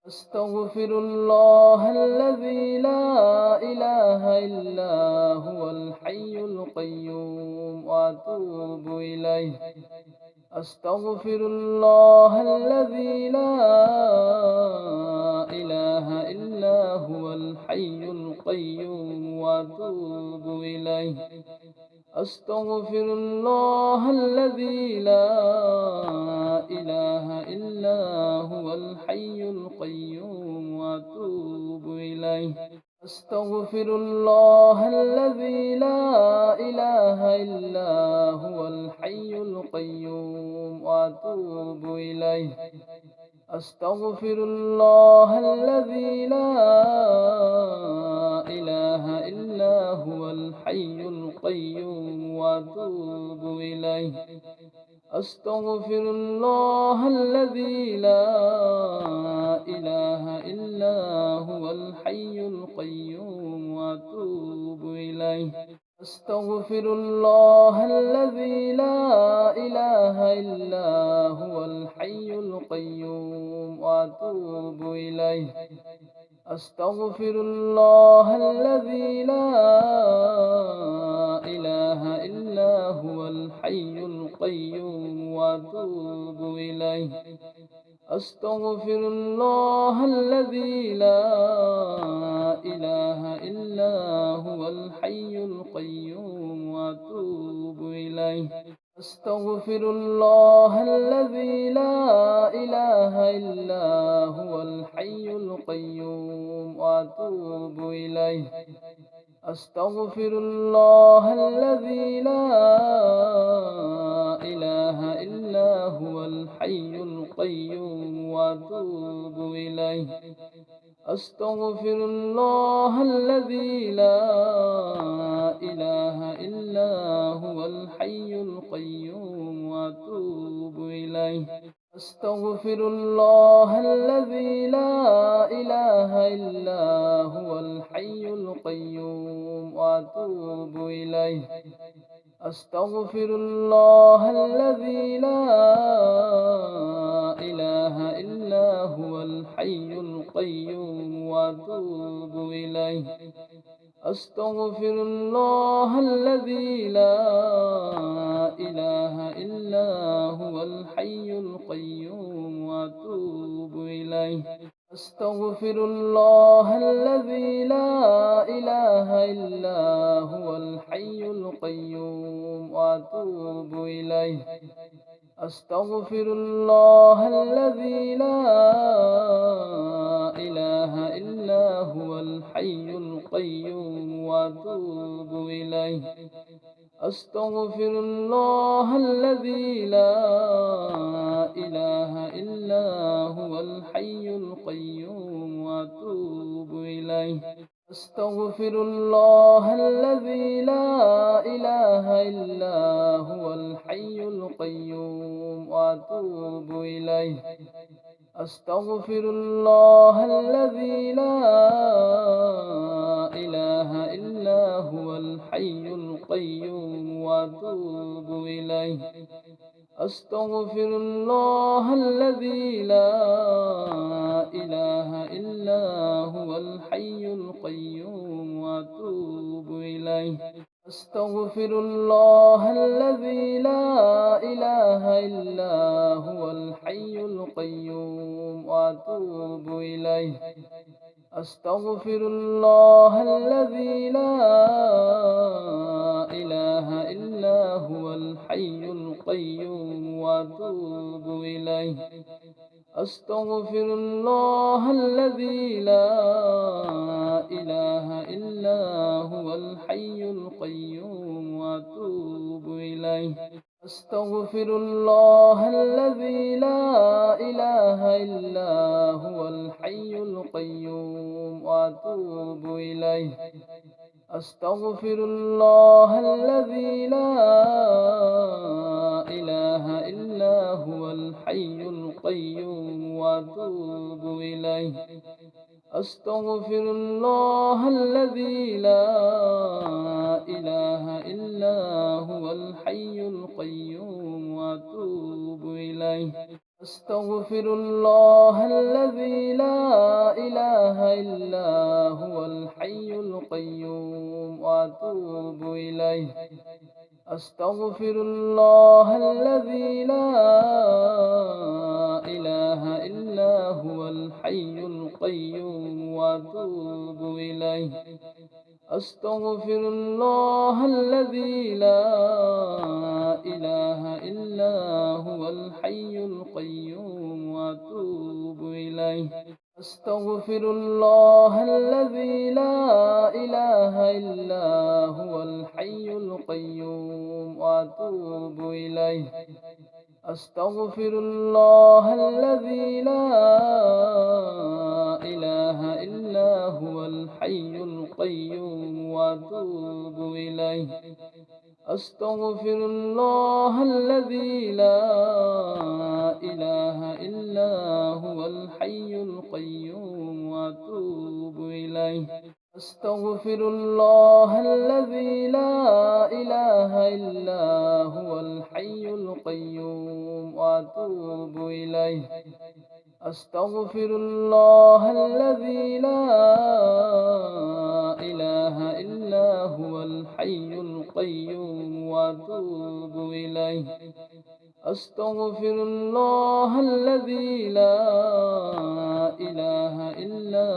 أستغفر الله الذي لا إله إلا هو الحي القيوم وأتوب إليه. أستغفر الله الذي لا إله إلا هو الحي القيوم وأتوب إليه. أستغفر الله الذي لا إله إلا هو الحي القيوم وأتوب إليه. أستغفر الله الذي لا إله إلا هو الحي القيوم وأتوب إليه. أستغفر الله الذي لا إله إلا هو الحي القيوم وأتوب إليه. أستغفر الله الذي لا إله إلا هو الحي القيوم وأتوب إليه. أستغفر الله الذي لا إله إلا هو الحي القيوم وأتوب إليه. أستغفر الله الذي لا إله إلا هو الحي القيوم وأتوب إليه. أستغفر الله الذي لا إله إلا هو الحي القيوم وأتوب إليه. أستغفر الله الذي لا إله إلا هو الحي القيوم وأتوب إليه. أستغفر الله الذي لا إله إلا هو الحي القيوم وأتوب إليه. أستغفر الله الذي لا إله إلا هو الحي القيوم وأتوب إليه. أستغفر الله الذي لا إله إلا هو الحي القيوم وأتوب إليه. أستغفر الله الذي لا إله إلا هو الحي القيوم وأتوب إليه. أستغفر الله الذي لا إله إلا هو الحي القيوم وأتوب إليه. أستغفر الله الذي لا إله إلا هو الحي القيوم وأتوب إليه. أستغفر الله الذي لا إله إلا هو الحي القيوم وأتوب إليه. أستغفر الله الذي لا إله إلا هو الحي القيوم وأتوب إليه. أستغفر الله الذي لا إله إلا هو الحي القيوم وأتوب إليه. أستغفر الله الذي لا إله إلا هو الحي القيوم وأتوب إليه. أستغفر الله الذي لا إله إلا هو الحي القيوم وأتوب إليه. أستغفر الله الذي لا إله إلا هو الحي القيوم وأتوب إليه. أستغفر الله الذي لا إله إلا هو الحي القيوم وأتوب إليه. أستغفر الله الذي لا إله إلا هو الحي القيوم وأتوب إليه. أستغفر الله الذي لا إله إلا هو الحي القيوم وأتوب إليه. أستغفر الله الذي لا إله إلا هو الحي القيوم وأتوب إليه. أستغفر الله الذي لا إله إلا هو الحي القيوم وأتوب إليه. أستغفر الله الذي لا إلا هو الحي القيوم وأتوب إليه. أستغفر الله الذي لا إله إلا هو الحي القيوم وأتوب إليه. أستغفر الله الذي لا إله إلا هو الحي القيوم وأتوب إليه. أستغفر الله الذي لا إله إلا هو الحي القيوم وأتوب إليه. أستغفر الله الذي لا إله إلا هو الحي القيوم وأتوب إليه. أستغفر الله الذي لا إله إلا هو الحي القيوم وأتوب إليه. أستغفر الله الذي لا إله إلا هو الحي القيوم وأتوب إليه. أستغفر الله الذي لا إله إلا هو الحي القيوم وأتوب إليه. أستغفر الله الذي لا إله إلا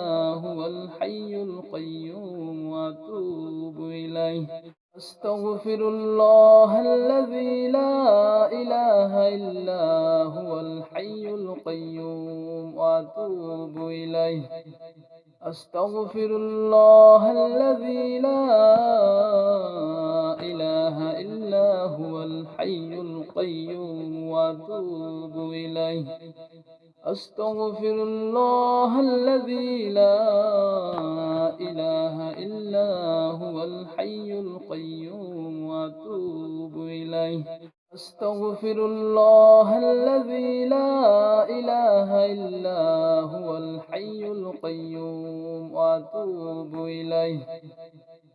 هو الحي القيوم وأتوب إليه. أستغفر الله الذي لا إله إلا هو الحي القيوم وأتوب إليه. أستغفر الله الذي لا إله إلا هو الحي القيوم وأتوب إليه. أستغفر الله الذي لا إله إلا هو الحي القيوم وأتوب إليه. أستغفر الله الذي لا إله إلا هو الحي القيوم وأتوب إليه.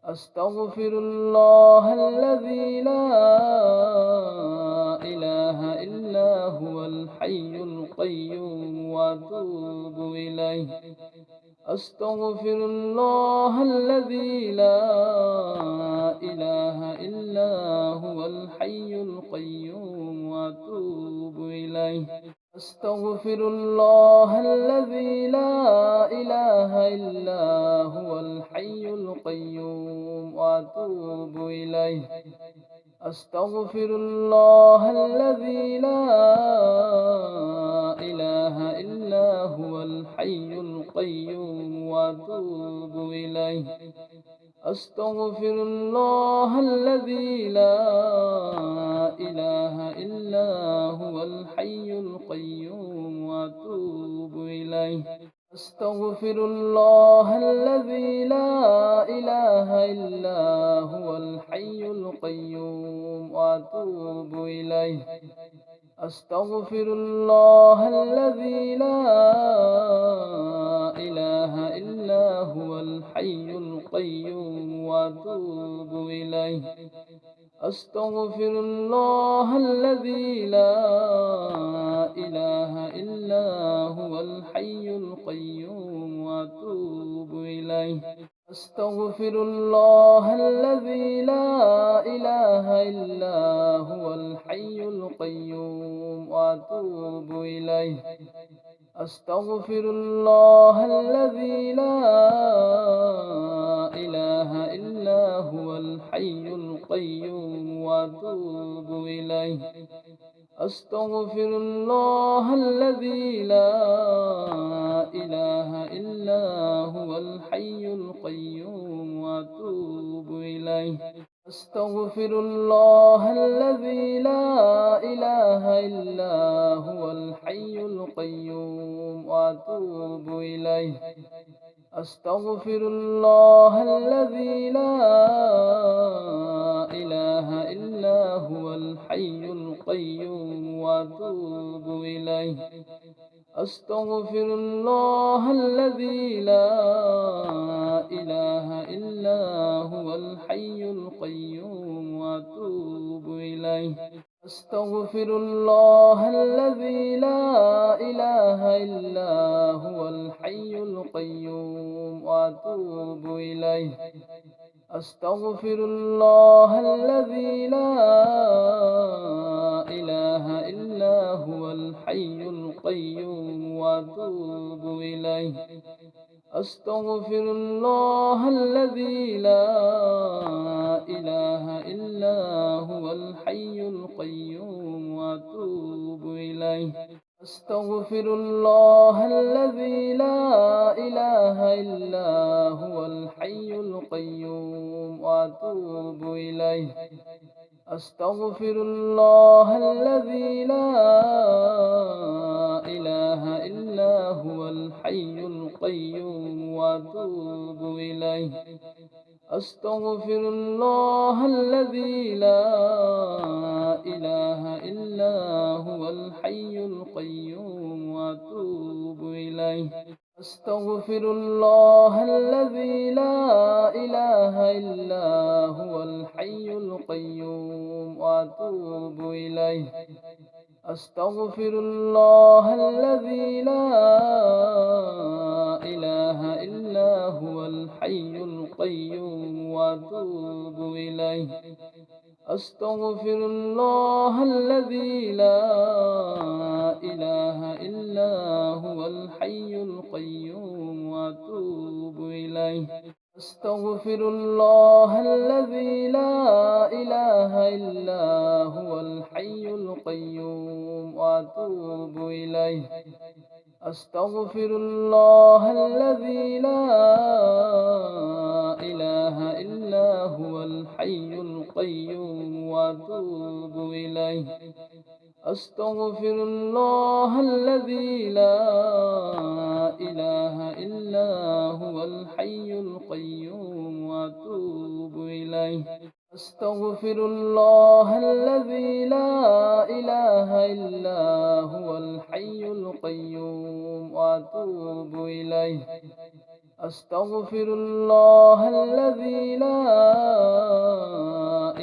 أستغفر الله الذي لا إله إلا هو الحي القيوم وأتوب إليه. أستغفر الله الذي لا إله إلا هو الحي القيوم وأتوب إليه. أستغفر الله الذي لا إله إلا هو الحي القيوم وأتوب إليه. أستغفر الله الذي لا إله إلا هو الحي القيوم وأتوب إليه. أستغفر الله الذي لا إله إلا هو الحي القيوم وأتوب إليه. أستغفر الله الذي لا إله إلا هو الحي القيوم وأتوب إليه. أستغفر الله الذي لا إله إلا هو الحي القيوم وأتوب إليه. أستغفر الله الذي لا إله إلا هو الحي القيوم وأتوب إليه. أستغفر الله الذي لا إله إلا هو الحي القيوم وأتوب إليه. أستغفر الله الذي لا إله إلا هو الحي القيوم وأتوب إليه. أستغفر الله الذي لا إله إلا هو الحي القيوم وأتوب إليه. أستغفر الله الذي لا إله إلا هو الحي القيوم وأتوب إليه. أستغفر الله الذي لا إله إلا هو الحي القيوم وأتوب إليه. أستغفر الله الذي لا إله إلا هو الحي القيوم وأتوب إليه. أستغفر الله الذي لا إله إلا هو الحي القيوم القيوم وأتوب إليه. أستغفر الله الذي لا إله إلا هو الحي القيوم وأتوب إليه. أستغفر الله الذي لا إله إلا هو الحي القيوم وأتوب إليه. أستغفر الله الذي لا إله إلا هو الحي القيوم وأتوب إليه. أستغفر الله الذي لا إله إلا هو الحي القيوم وأتوب إليه. أستغفر الله الذي لا إله إلا هو الحي القيوم وأتوب إليه. أستغفر الله الذي لا إله إلا هو الحي القيوم وأتوب إليه. أستغفر الله الذي لا إله إلا هو الحي القيوم وأتوب إليه. أستغفر الله الذي لا إله إلا هو الحي القيوم وأتوب إليه. أستغفر الله الذي لا إله إلا هو الحي القيوم وأتوب إليه. أستغفر الله الذي لا إله إلا هو الحي القيوم وأتوب إليه. أستغفر الله الذي لا إله إلا هو الحي القيوم وأتوب إليه. أستغفر الله الذي لا إله إلا هو الحي القيوم وأتوب إليه. أستغفر الله الذي لا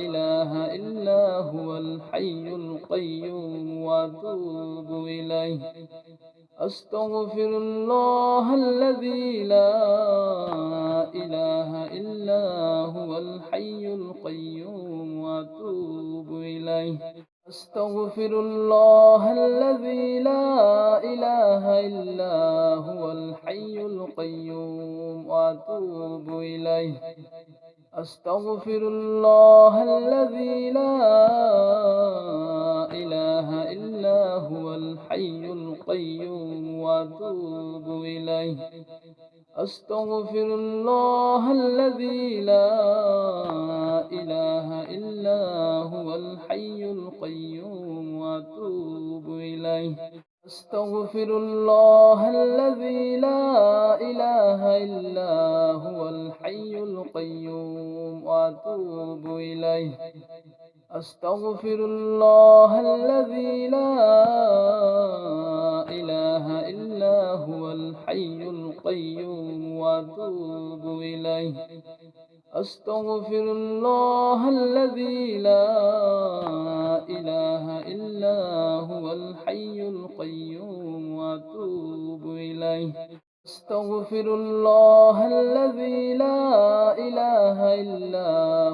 إله إلا هو الحي القيوم وأتوب إليه. أستغفر الله الذي لا إله إلا هو الحي القيوم وأتوب إليه. أستغفر الله الذي لا إله إلا هو الحي القيوم وأتوب إليه. أستغفر الله الذي لا إله إلا هو الحي القيوم وأتوب إليه. أستغفر الله الذي لا إله إلا هو الحي القيوم وأتوب إليه. أستغفر الله الذي لا إله إلا هو الحي القيوم وأتوب إليه. أستغفر الله الذي لا إله إلا هو الحي القيوم وأتوب إليه. أستغفر الله الذي لا إله إلا هو الحي القيوم وأتوب إليه. أستغفر الله الذي لا إله إلا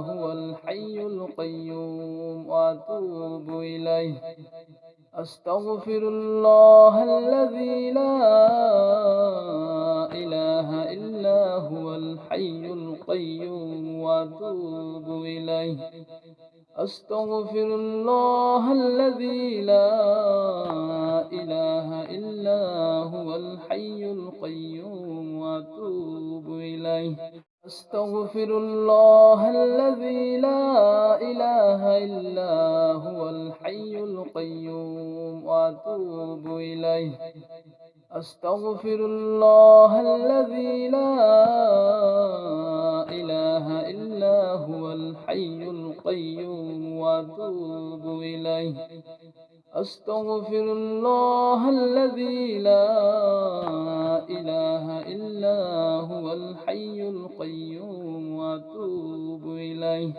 هو الحي القيوم وأتوب إليه. أستغفر الله الذي لا إله إلا هو الحي القيوم وأتوب إليه. أستغفر الله الذي لا إله إلا هو الحي القيوم وأتوب إليه. أستغفر الله الذي لا إله إلا هو الحي القيوم وأتوب إليه. أستغفر الله الذي لا إله إلا هو الحي القيوم وأتوب إليه. أستغفر الله الذي لا إله إلا هو الحي القيوم وأتوب إليه.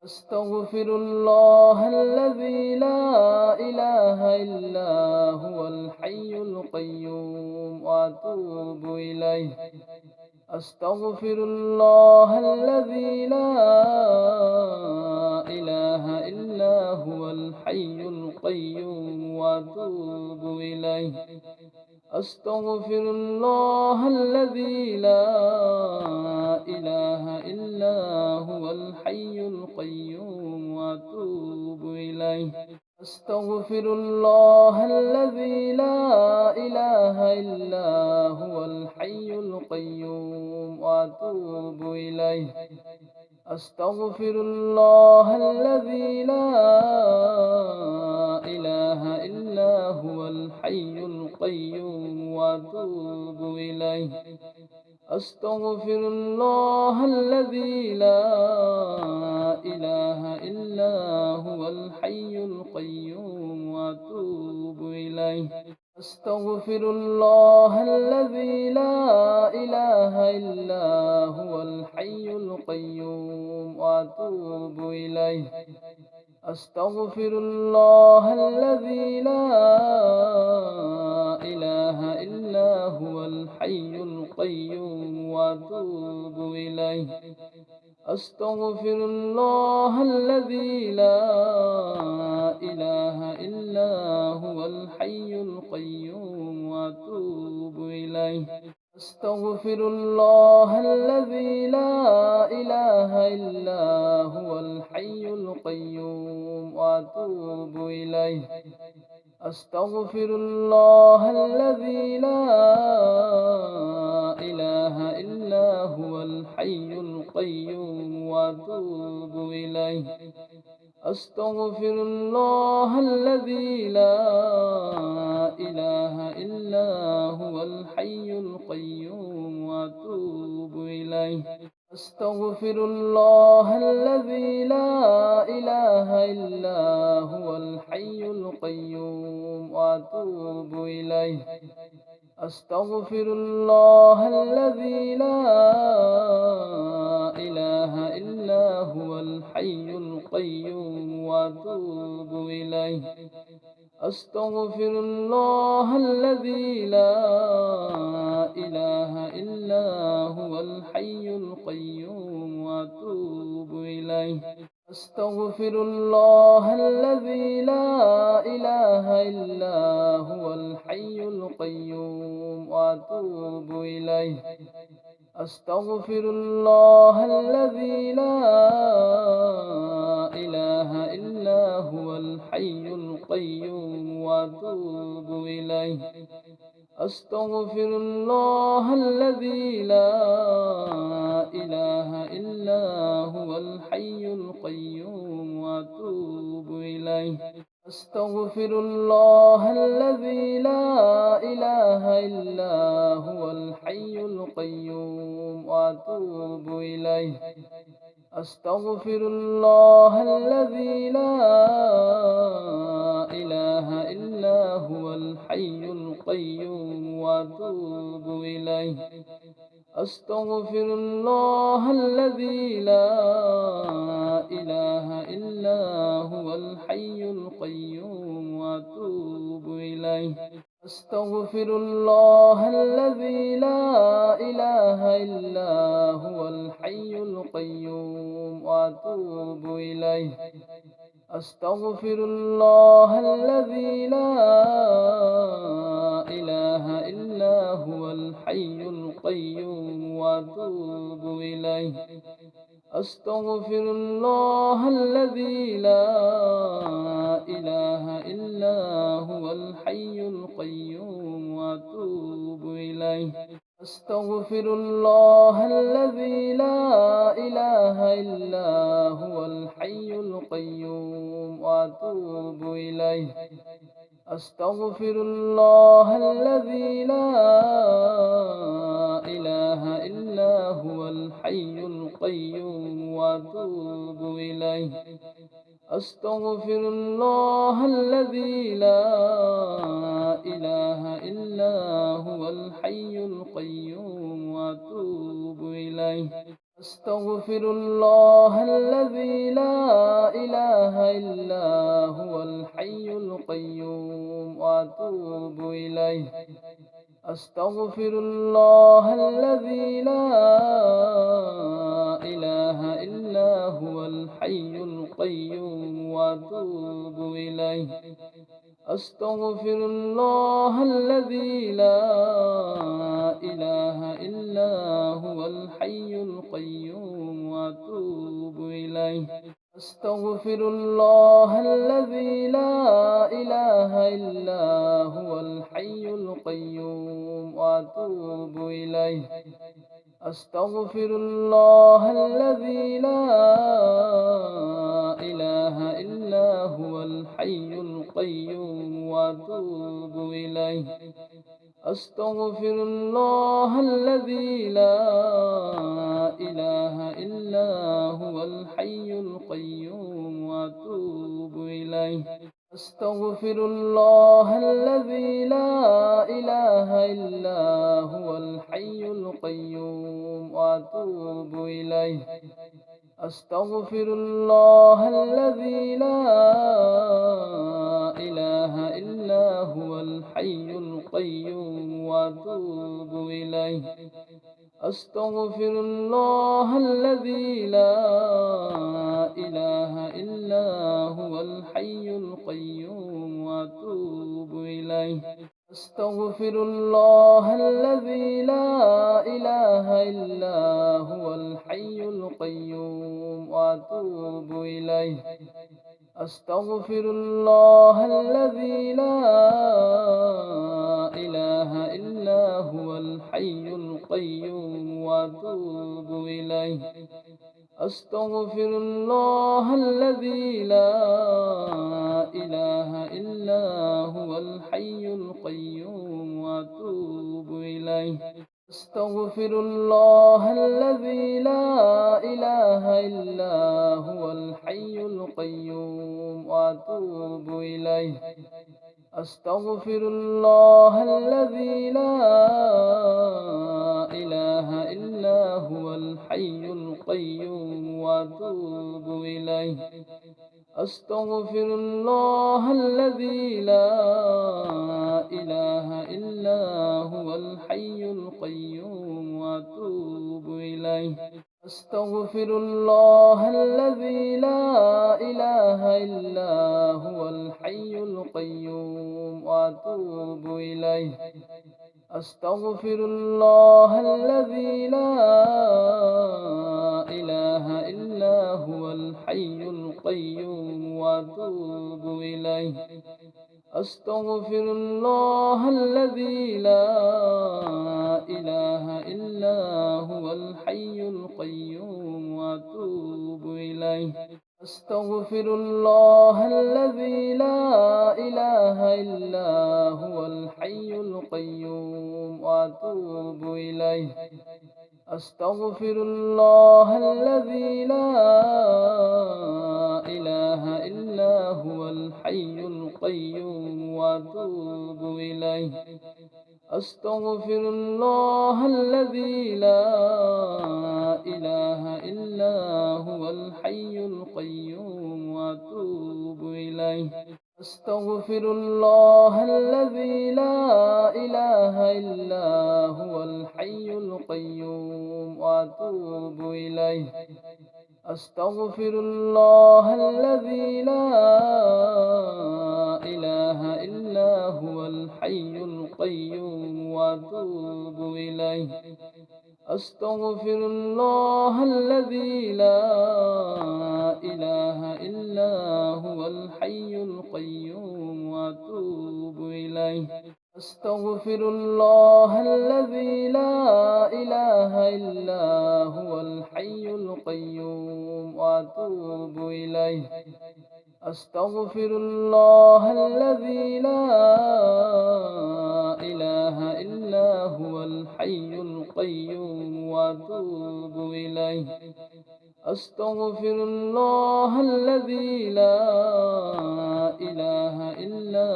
أستغفر الله الذي لا إله إلا هو الحي القيوم وأتوب إليه. أستغفر الله الذي لا إله إلا هو الحي القيوم وأتوب إليه. أستغفر الله الذي لا إله إلا هو الحي القيوم وأتوب إليه. أستغفر الله الذي لا إله إلا هو الحي القيوم وأتوب إليه. أستغفر الله الذي لا إله إلا هو الحي القيوم وأتوب إليه. أستغفر الله الذي لا إله إلا هو الحي القيوم وأتوب إليه. أستغفر الله الذي لا إله إلا هو الحي القيوم وأتوب إليه. أستغفر الله الذي لا إله إلا هو الحي القيوم وأتوب إليه. أستغفر الله الذي لا إله إلا هو الحي القيوم وأتوب إليه. أستغفر الله الذي لا إله إلا هو الحي القيوم وأتوب إليه. أستغفر الله الذي لا إله إلا هو الحي القيوم وأتوب إليه. أستغفر الله الذي لا إله إلا هو الحي القيوم وأتوب إليه. أستغفر الله الذي لا إله إلا هو الحي القيوم وأتوب إليه. أستغفر الله الذي لا إله إلا هو الحي القيوم وأتوب إليه. أستغفر الله الذي لا إله إلا هو الحي القيوم وأتوب إليه. أستغفر الله الذي لا إله إلا هو الحي القيوم وأتوب إليه. أستغفر الله الذي لا إله إلا هو الحي القيوم وأتوب إليه. أستغفر الله الذي لا إله إلا هو الحي القيوم وأتوب إليه. أستغفر الله الذي لا إله إلا هو الحي القيوم وأتوب إليه. أستغفر الله الذي لا إله إلا هو الحي القيوم وأتوب إليه. أستغفر الله الذي لا إله إلا هو الحي القيوم وأتوب إليه. أستغفر الله الذي لا إله إلا هو الحي القيوم وأتوب إليه. أستغفر الله الذي لا إله إلا هو الحي القيوم وأتوب إليه. أستغفر الله الذي لا إله إلا هو الحي القيوم وأتوب إليه. أستغفر الله الذي لا إله إلا هو الحي القيوم وأتوب إليه. أستغفر الله الذي لا إله إلا هو الحي القيوم وأتوب إليه. أستغفر الله الذي لا إله إلا هو الحي القيوم وأتوب إليه. أستغفر الله الذي لا إله إلا هو الحي القيوم وأتوب إليه. أستغفر الله الذي لا إله إلا هو الحي القيوم وأتوب إليه. أستغفر الله الذي لا إله إلا هو الحي القيوم وأتوب إليه. أستغفر الله الذي لا إله إلا هو الحي القيوم وأتوب إليه. أستغفر الله الذي لا إله إلا هو الحي القيوم وأتوب إليه. أستغفر الله الذي لا إله إلا هو الحي القيوم وأتوب إليه. أستغفر الله الذي لا إله إلا هو الحي القيوم وأتوب إليه. أستغفر الله الذي لا إله إلا هو الحي القيوم وأتوب إليه. أستغفر الله الذي لا إله إلا هو الحي القيوم وأتوب إليه. أستغفر الله الذي لا إله إلا هو الحي القيوم وأتوب إليه. أستغفر الله الذي لا إله إلا هو الحي القيوم وأتوب إليه. أستغفر الله الذي لا إله إلا هو الحي القيوم وأتوب إليه. أستغفر الله الذي لا إله إلا هو الحي القيوم وأتوب إليه. أستغفر الله الذي لا إله إلا هو الحي القيوم وأتوب إليه. أستغفر الله الذي لا إله إلا هو الحي القيوم وأتوب إليه. أستغفر الله الذي لا إله إلا هو الحي القيوم وأتوب إليه. أستغفر الله الذي لا إله إلا هو الحي القيوم وأتوب إليه. أستغفر الله الذي لا إله إلا هو الحي القيوم وأتوب إليه. أستغفر الله الذي لا إله إلا هو الحي القيوم وأتوب إليه. أستغفر الله الذي لا إله إلا هو الحي القيوم وأتوب إليه. أستغفر الله الذي لا إله إلا هو الحي القيوم وأتوب إليه. أستغفر الله الذي لا إله إلا هو الحي القيوم وأتوب إليه. أستغفر الله الذي لا إله إلا هو الحي القيوم وأتوب إليه. أستغفر الله الذي لا إله إلا هو الحي القيوم وأتوب إليه. أستغفر الله الذي لا إله إلا هو الحي القيوم وأتوب إليه. أستغفر الله الذي لا إله إلا هو الحي القيوم وأتوب إليه. أستغفر الله الذي لا إله إلا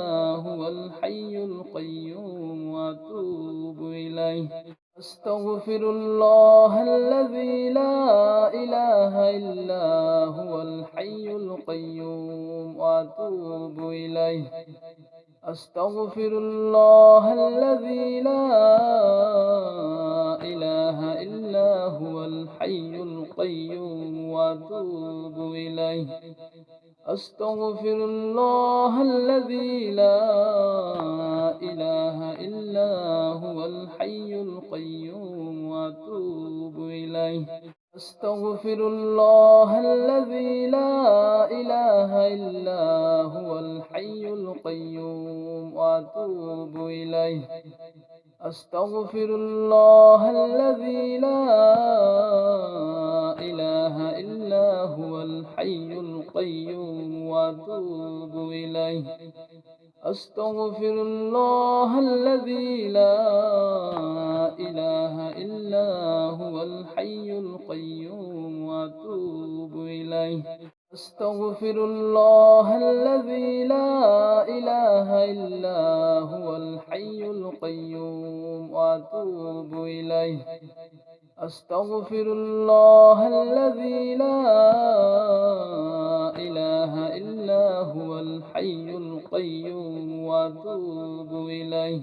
هو الحي القيوم وأتوب إليه. أستغفر الله الذي لا إله إلا هو الحي القيوم وأتوب إليه أستغفر الله الذي لا إله إلا هو الحي القيوم وأتوب إليه أستغفر الله الذي لا إله إلا هو الحي القيوم وأتوب إليه أستغفر الله الذي لا إله إلا هو الحي القيوم وأتوب إليه أستغفر الله الذي لا إله إلا هو الحي القيوم وأتوب إليه أستغفر الله الذي لا إله إلا هو الحي القيوم وأتوب إليه أستغفر الله الذي لا إله إلا هو الحي القيوم وأتوب إليه أستغفر الله الذي لا إله إلا هو الحي القيوم وأتوب إليه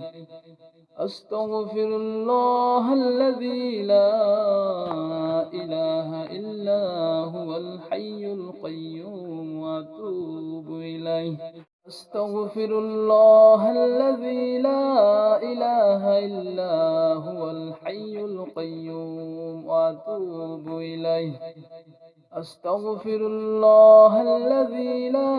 أستغفر الله الذي لا إله إلا هو الحي القيوم وأتوب إليه أستغفر الله الذي لا إله إلا هو الحي القيوم وأتوب إليه أستغفر الله الذي لا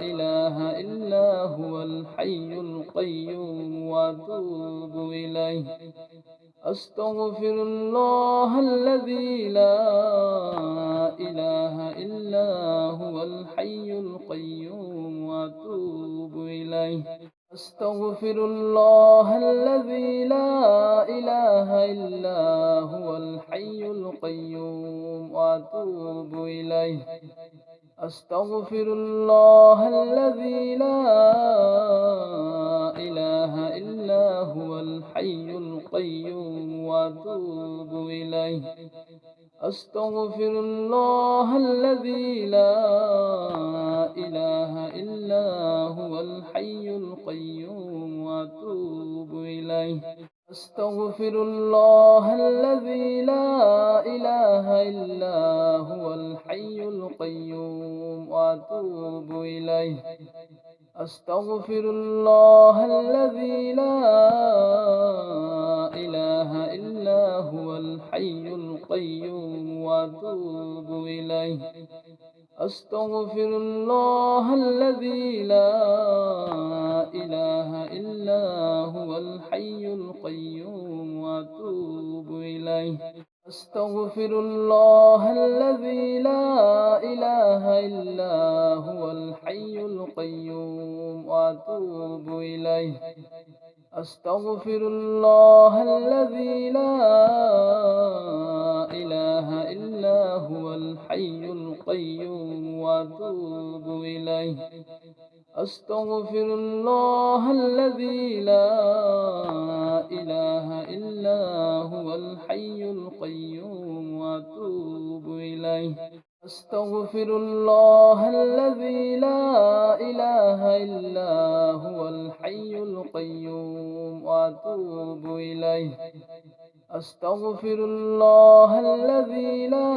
إله إلا هو الحي القيوم وأتوب إليه أستغفر الله الذي لا إله إلا هو الحي القيوم وأتوب إليه أستغفر الله الذي لا إله إلا هو الحي القيوم وأتوب إليه أستغفر الله الذي لا إله إلا هو الحي القيوم وأتوب إليه أستغفر الله الذي لا إله إلا هو الحي القيوم وأتوب إليه أستغفر الله الذي لا إله إلا هو الحي القيوم وأتوب إليه أستغفر الله الذي لا إله إلا هو الحي القيوم وأتوب إليه أستغفر الله الذي لا إله إلا هو الحي القيوم وأتوب إليه أستغفر الله الذي لا إله إلا هو الحي القيوم وأتوب إليه أستغفر الله الذي لا إله إلا هو الحي القيوم وأتوب إليه أستغفر الله الذي لا إله إلا هو الحي القيوم وأتوب إليه أستغفر الله الذي لا إله إلا هو الحي القيوم وأتوب إليه أستغفر الله الذي لا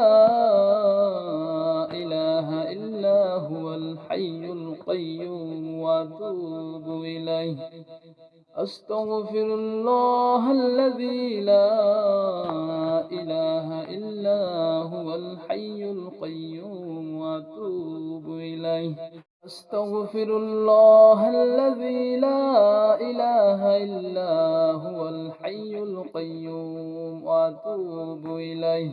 إله إلا هو الحي القيوم وأتوب إليه أستغفر الله الذي لا إله إلا هو الحي القيوم وأتوب إليه أستغفر الله الذي لا إله إلا هو الحي القيوم وأتوب إليه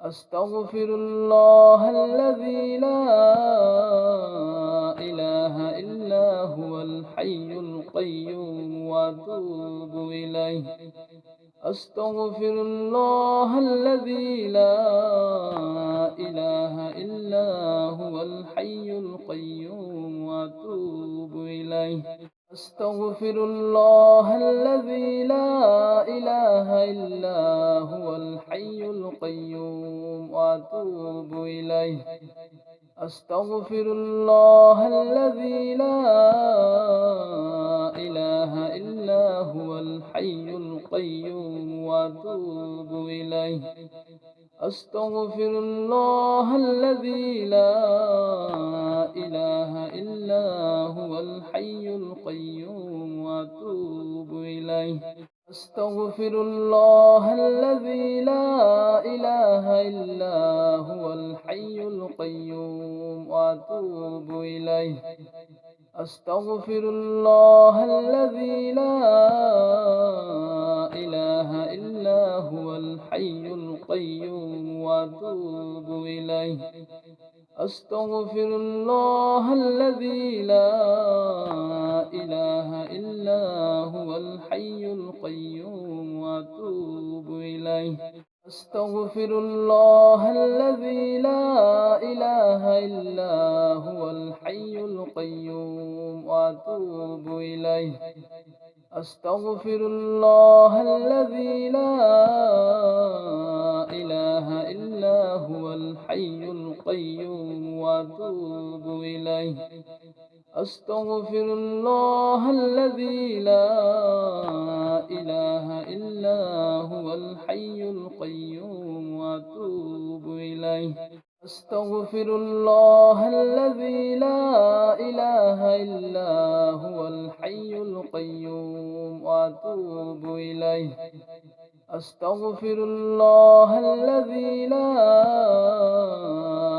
أستغفر الله الذي لا إله إلا هو الحي القيوم وأتوب إليه أستغفر الله الذي لا إله إلا هو الحي القيوم وأتوب إليه أستغفر الله الذي لا إله إلا هو الحي القيوم وأتوب إليه. أستغفر الله الذي لا إله إلا هو الحي القيوم وأتوب إليه. أستغفر الله الذي لا إله إلا هو الحي القيوم وأتوب إليه. أستغفر الله الذي لا إله إلا هو الحي القيوم وأتوب إليه. أستغفر الله الذي لا إله إلا هو الحي القيوم وأتوب إليه. أستغفر الله الذي لا إله إلا هو الحي القيوم وأتوب إليه. أستغفر الله الذي لا إله إلا هو الحي القيوم وأتوب إليه. أستغفر الله الذي لا إله إلا هو الحي القيوم وأتوب إليه. أستغفر الله الذي لا إله إلا هو الحي القيوم وأتوب إليه. أستغفر الله الذي لا إله إلا هو الحي القيوم وأتوب إليه. أستغفر الله الذي لا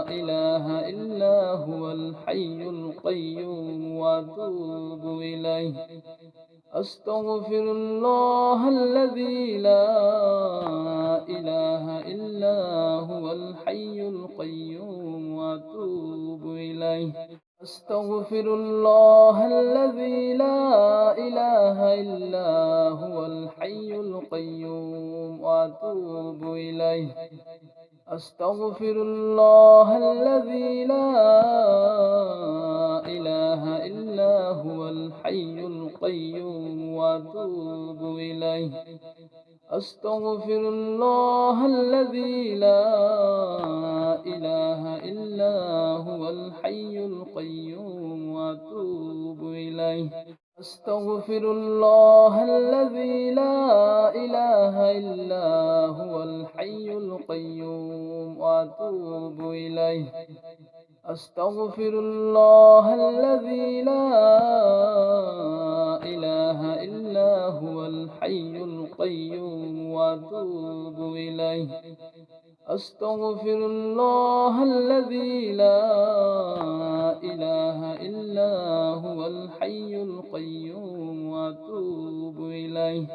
إله إلا هو الحي القيوم وأتوب إليه. أستغفر الله الذي لا إله إلا هو الحي القيوم وأتوب إليه. أستغفر الله الذي لا إله إلا هو الحي القيوم وأتوب إليه. أستغفر الله الذي لا إله إلا هو الحي القيوم وأتوب إليه. أستغفر الله الذي لا إله إلا هو الحي القيوم وأتوب إليه. أستغفر الله الذي لا إله إلا هو الحي القيوم وأتوب إليه. أستغفر الله الذي لا إله إلا هو الحي القيوم وأتوب إليه. أستغفر الله الذي لا إله إلا هو الحي القيوم وأتوب إليه.